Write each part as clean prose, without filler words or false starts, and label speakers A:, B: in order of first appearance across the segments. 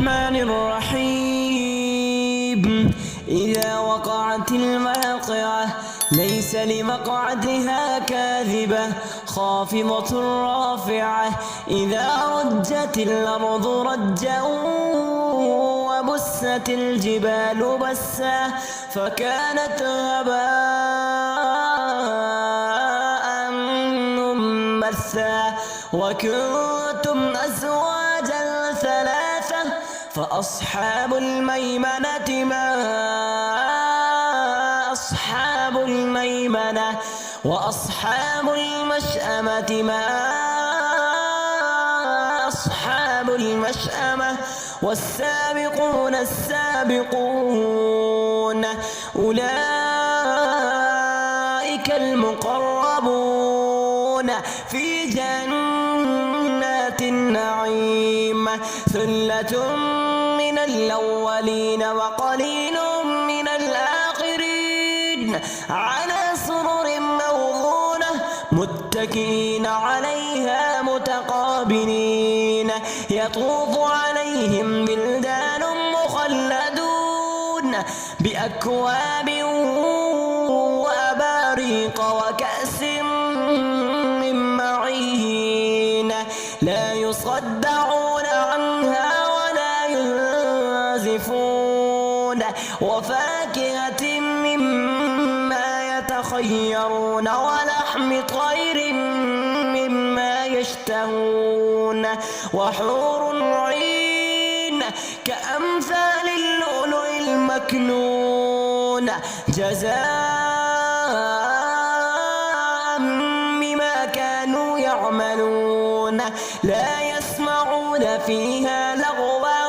A: الرحمن الرحيم. إذا وقعت الواقعة ليس لوقعتها كاذبة خافضة رافعة. إذا رجت الأرض رجا وبست الجبال بسا فكانت هباء منبثا. وكنتم أزواجا ثلاثة فأصحاب الميمنة ما أصحاب الميمنة وأصحاب المشأمة ما أصحاب المشأمة. والسابقون السابقون أولئك المقربون في جنات النعيم. ثلة من الأولين وقليل من الآخرين على سرر موضونة متكئين عليها متقابلين. يطوف عليهم بلدان مخلدون بأكواب وأباريق وكأس من معين لا يصدعون عنها ولا ينزفون. وفاكهة مما يتخيرون ولحم طير مما يشتهون. وحور عين كأمثال اللؤلؤ المكنون جزاء بما كانوا يعملون. لا يسمعون فيها لغوا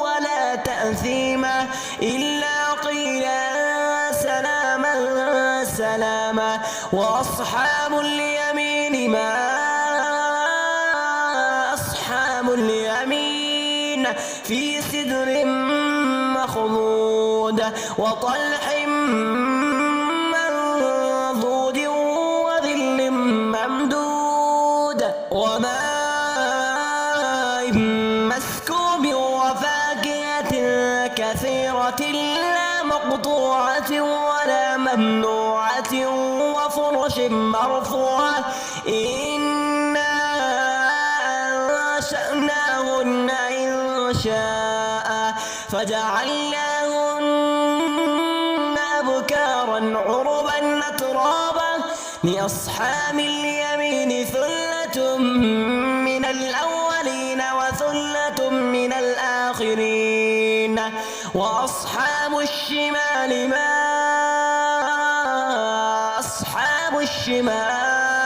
A: ولا تأثيما إلا قيلا سلاما سلاما. وأصحاب اليمين ما أصحاب اليمين في سدر مخضود وطلح منضود وظل ممدود وماء مسكوب وفاكهة كثيرة لا مقطوعة ولا ممنوعة وفرش مرفوعة. إنا أنشأناهن إنشاء فجعلناهن أبكارا عربا أترابا. لأصحاب اليمين ثلة من الأولين وثلة من الآخرين. وأصحاب الشمال ما أصحاب الشمال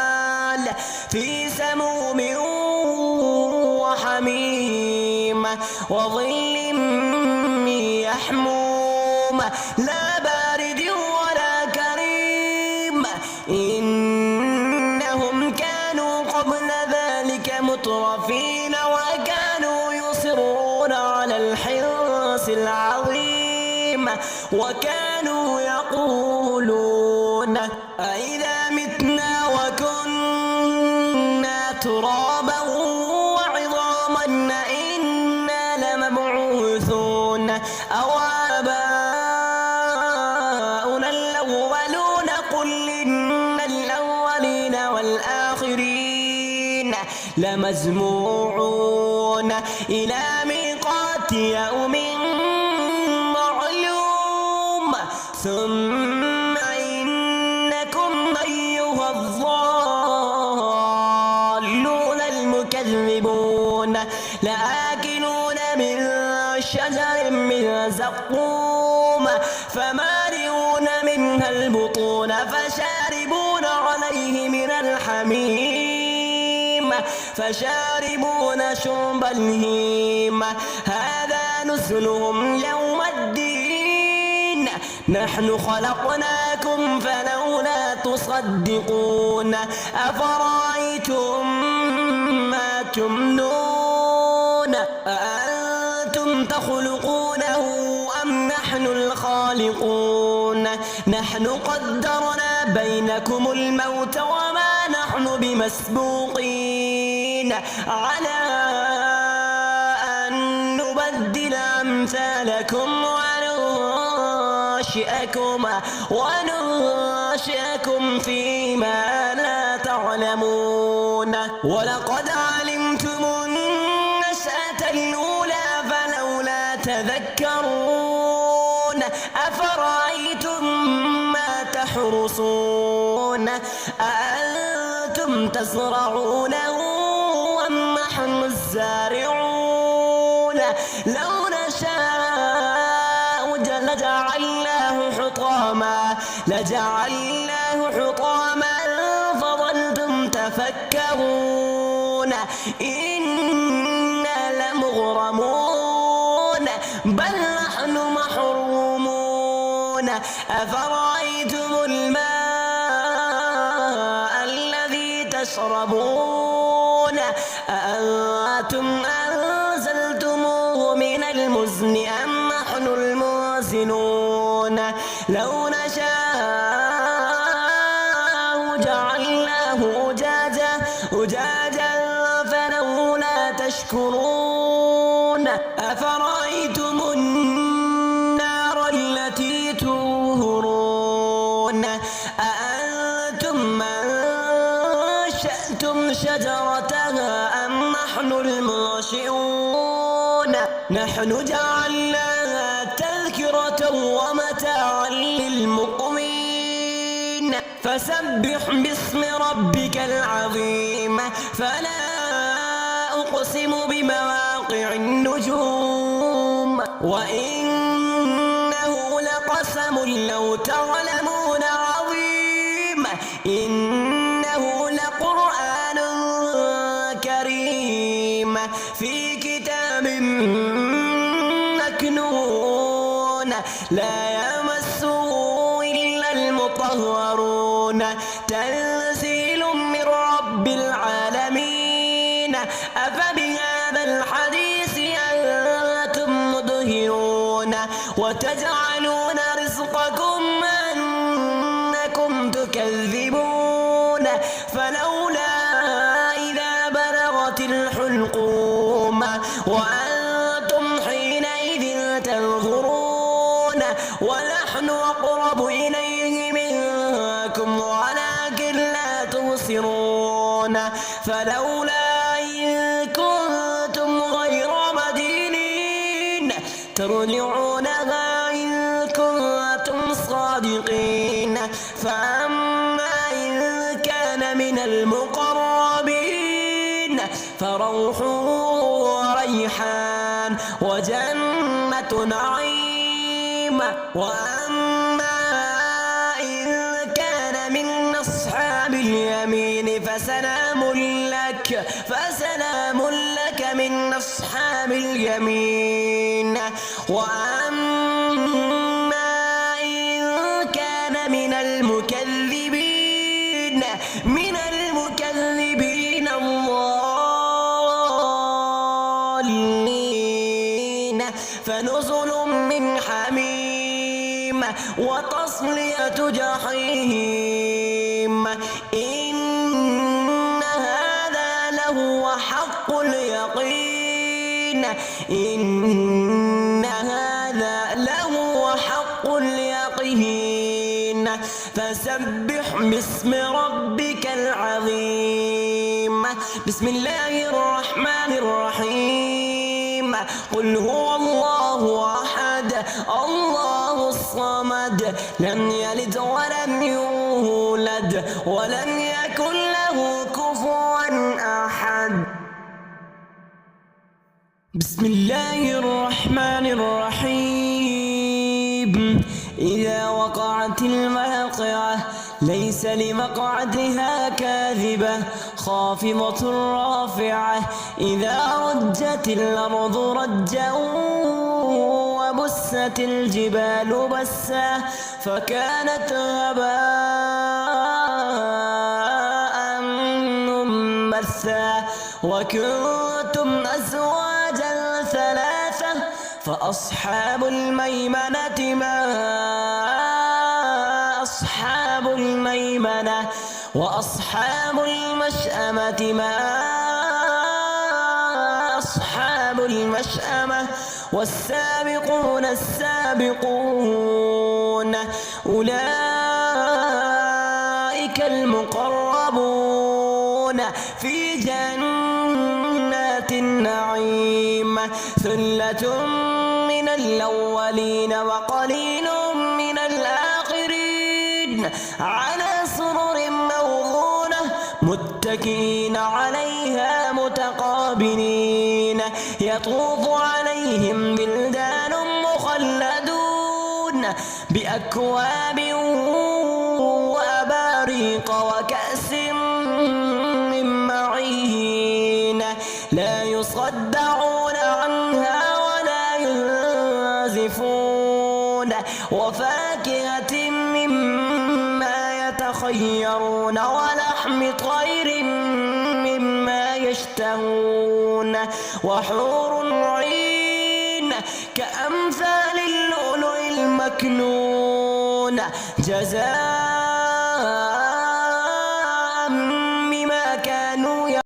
A: في سموم وحميم وظل من يحموم لا بارد ولا كريم. إنهم كانوا قبل ذلك مترفين وكانوا يصرون على الحرص العظيم وكانوا يقولون أئذا متنا وكنا ترابا وعظاما إنا لمبعوثون أو آباؤنا الأولون. قل إن الأولين والآخرين لمجموعون إلى ميقات يوم معلوم. ثم إنكم أيها الضالون المكذبون لآكلون من شجر من زقوم فمالئون منها البطون فشاربون عليه من الحميم فشاربون شرب الهيم. هذا نزلهم يوم الدين. نحن خلقناكم فلولا تصدقون. أفرأيتم ما تمنون أأنتم تخلقونه أم نحن الخالقون. نحن قدرنا بينكم الموت وما نحن بمسبوقين على أن نبدل أمثالكم وننشئكم فيما لا تعلمون. ولقد علمتم النشأة الأولى فلولا تذكرون. أفرأيتم ما تحرثون أأنتم تزرعونه أم نحن الزارعون؟ لو نشاء لجعلناه حطاما فظلتم تفكرون إنا لمغرمون بل نحن محرومون. أفرأيتم الماء الذي تشربون أأنتم أنزلتموه من المزن أم نحن المنزلون؟ لو نشاء جعلناه أجاجا فلولا تشكرون. أفرأيتم النار التي تورون أأنتم أنشأتم شجرتها أم نحن المنشئون؟ نحن جعلناها تذكرة ومتاعا للمقوين. فسبح باسم ربك العظيم. فلا أقسم بمواقع النجوم وإنه لقسم لو تعلمون عظيم. إنه لقرآن كريم في كتاب مكنون لا يمسه إلا المطهرون. تنزيل من رب العالمين. أفبهذا الحديث أنتم مدهنون وتجعلون رزقكم أنكم تكذبون. فلولا إذا بلغت الحلقوم وأنتم حينئذ تنظرون ونحن أقرب إليه منكم ولكن لا تبصرون. فلولا إن كنتم غير مدينين ترجعونها إن كنتم صادقين. فأما إن كان من المقربين فروح وريحان وجنة نعيم. وأما إن كان من أصحاب اليمين فسلام لك من أصحاب اليمين. وأما إن كان من المكذبين الضالين فنزل من حميم وتصلية جحيم. إن هذا لهو حق اليقين. إن هذا لهو حق اليقين. فسبح باسم ربك العظيم. بسم الله الرحمن الرحيم. قل هو الله أحد الله الصمد لم يلد ولم يولد ولم يكن له كفوا أحد. بسم الله الرحمن الرحيم. إذا وقعت الواقعة ليس لوقعتها كاذبة خافضة رافعة. إذا رجت الأرض رجا وبست الجبال بسا فكانت هباء منبثا. وكنتم أزواجا ثلاثة فأصحاب الميمنة ما أصحاب الميمنة وأصحاب المشأمة ما أصحاب أصحاب المشأمة والسابقون السابقون أولئك المقربون في جنات النعيم ثلة من الأولين وقليل من الآخرين على سرر موضونة متكئين عليها متقابلين يطوف عليهم بلدان مخلدون بأكواب وأباريق وكأس من معين لا يصدعون عنها ولا ينزفون وفاكهة مما يتخيرون ولحم طير مما يشتهون وحور عين كأمثال اللؤلؤ المكنون جزاء